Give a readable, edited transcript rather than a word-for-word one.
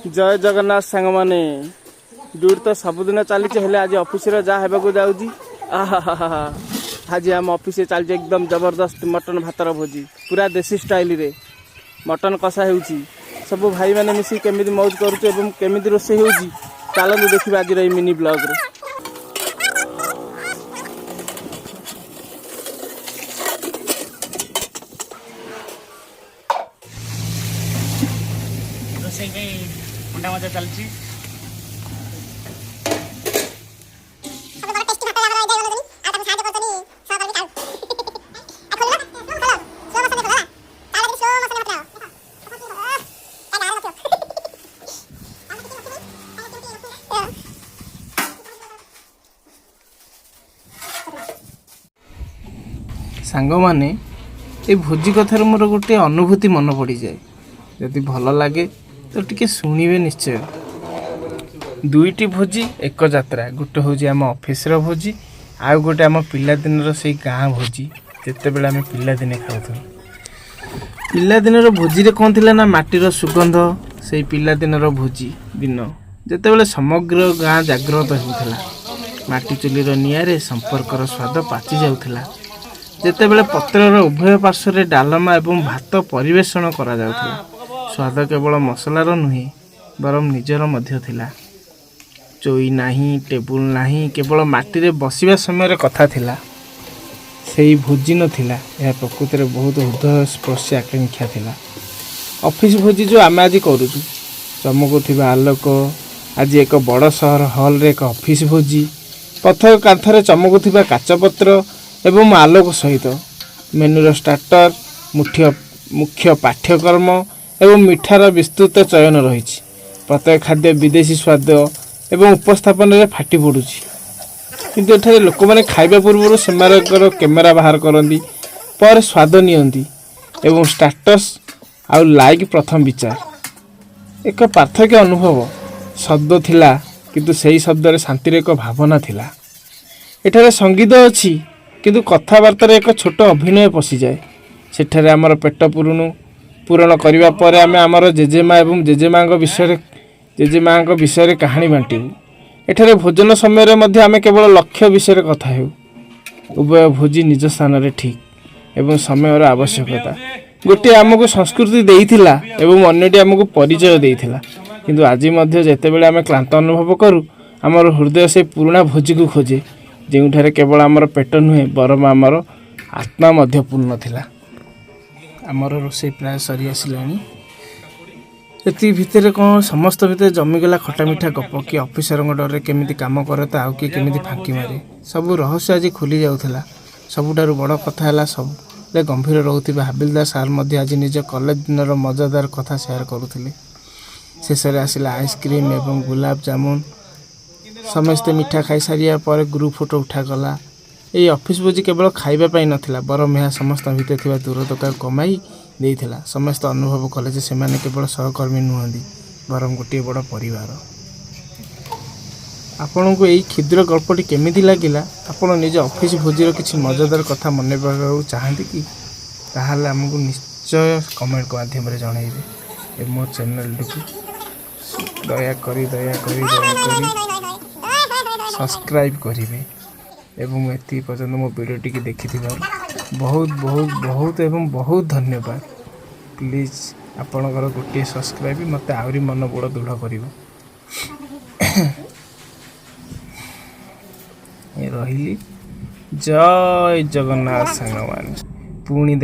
जय जगन्नाथ सांग माने ड्यूटी तो सबुदिन चली आज ऑफिस जहाँ हेबाकू जाऊँगी आज आम ऑफिस चलती एकदम जबरदस्त मटन भातर भोजी पूरा देसी स्टाइल रे मटन कषा हो सब भाई मैंने मिसी केमी मौज करुमी रोषे हो चलते देखिए आज मिनी ब्लॉग रे। अंडा मजा चलती सांग माने ये भोजी कथार मोर गोटे अनुभूति मन पड़ जाए जदि भल लगे तो टिके शुणवे निश्चय। दुईटी भोजी एक यात्रा गोटे हूँ आम ऑफिस भोजी आउ गोटे आम पिलादिन से गाँ भोजी जिते बड़े आम पिलादिने खाऊ पिलादिन भोजी रे कौन थिला ना माटीर सुगंध से पिलादिन भोजी दिन जिते बड़े समग्र गाँ जागृत होता माटी चुलीर निआरे संपर्कर स्वाद पाचि जाउथिला जेतेबेले पत्रर उभय पार्श्व डालमा एवं भात परिवेषण करा जाउथिला स्वाद केवल मसलार नुहे बरम निजर मध्य थिला। चोई नाही टेबुल नाही केवल माटी रे बसिबा समय कथा थिला सेही भोजी नथिला यह प्रकृति रे बहुत हृदय स्पर्शी आकांक्षा थिला। ऑफिस भोजी जो आम आज करूछु चमकुथिबा आलोक आज एक बड़ सहर हॉल रे एक ऑफिस भोजी पथर कांथरे चमकुथिबा काचपत्र एवं आलोक सहित मेनुर स्टार्टर मुख्य पाठ्यक्रम एवं मिठार विस्तृत चयन रही प्रत्येक खाद्य विदेशी स्वाद एवं उपस्थापन में फाटी पड़ुछि किंतु एठारे लोक माने खाइबा पूर्व सेमानकर कैमेरा बाहर करती पर स्वाद नियंती एवं स्टाटस आउ लाइक प्रथम विचार एक पार्थक्य अनुभव शब्द थिला किंतु सही शब्द रे शांतिर एक भावना थिला। एठारे संगीत अछि किंतु कथबार्तार एक छोट अभिनय पशि जाए सेठारे आमर पेट पूरण करने पर आम आमर जेजेमा एवं जेजेमा विषय कहानी बांटू एठारे भोजन समय मध्य आम केवल लक्ष्य विषय कथा हो उभय भोजी निज स्थान रे ठीक एवं समय आवश्यकता गोटे आमको संस्कृति देइथिला एवं अन्यटी आमको परिचय देइथिला किंतु आज मध्य जेतेबेले आम क्लांत अनुभव करूँ आमर हृदय से पुराणा भोजी को खोजे जोठारे केवल आमर पेट नुहे बरम आमर आत्मा मध्य पूर्ण थिला। आमर रोषे प्राय सरी आसिलानी एति भितर कौन समस्त भितर जमीगला खटा मिठा गप कि ऑफिसर डर केमिति काम करे तो आउ कि केमिति फांकी मारे सब रहस्य आज खुली जाउथला। सबुठारु बड़ कथा है सब गंभीर रोकथिबा हाबिलदार सार मध्य आज निज कॉलेज दिन मजादार कथा शेयर करुथिले। शेष आसिला आइसक्रीम एवं गुलाब जामुन समस्ते मिठा खाई सारिया पर ग्रुप फोटो उठागला। ये ऑफिस भोजी केवल खाइबा नथिला बरम यह समस्त भितर थिबा दूरदर्शन कमाई देइथिला। समस्त अनुभव कले जे सेमाने केवल सहकर्मी नुहंदी बरम गोटे बड़ परिवार। आपन को यही क्षुद्र गल्पटी केमिति लागिला आपण निज ऑफिस भोजीर किसी मजादार कथा मन पकाऊ चाहती कि ताहले हमको निश्चय कमेंट के माध्यम जनइबे। मो चैनल को दया करी सब्सक्राइब करेंगे एवं एति पर्यंत मो वीडियोटी की देखि बहुत बहुत बहुत एवं बहुत धन्यवाद। प्लीज आपणकर गोटे सब्सक्राइब मत आहरी मन बड़ दृढ़ कर रही। जय जगन्नाथ सांग माने पुणी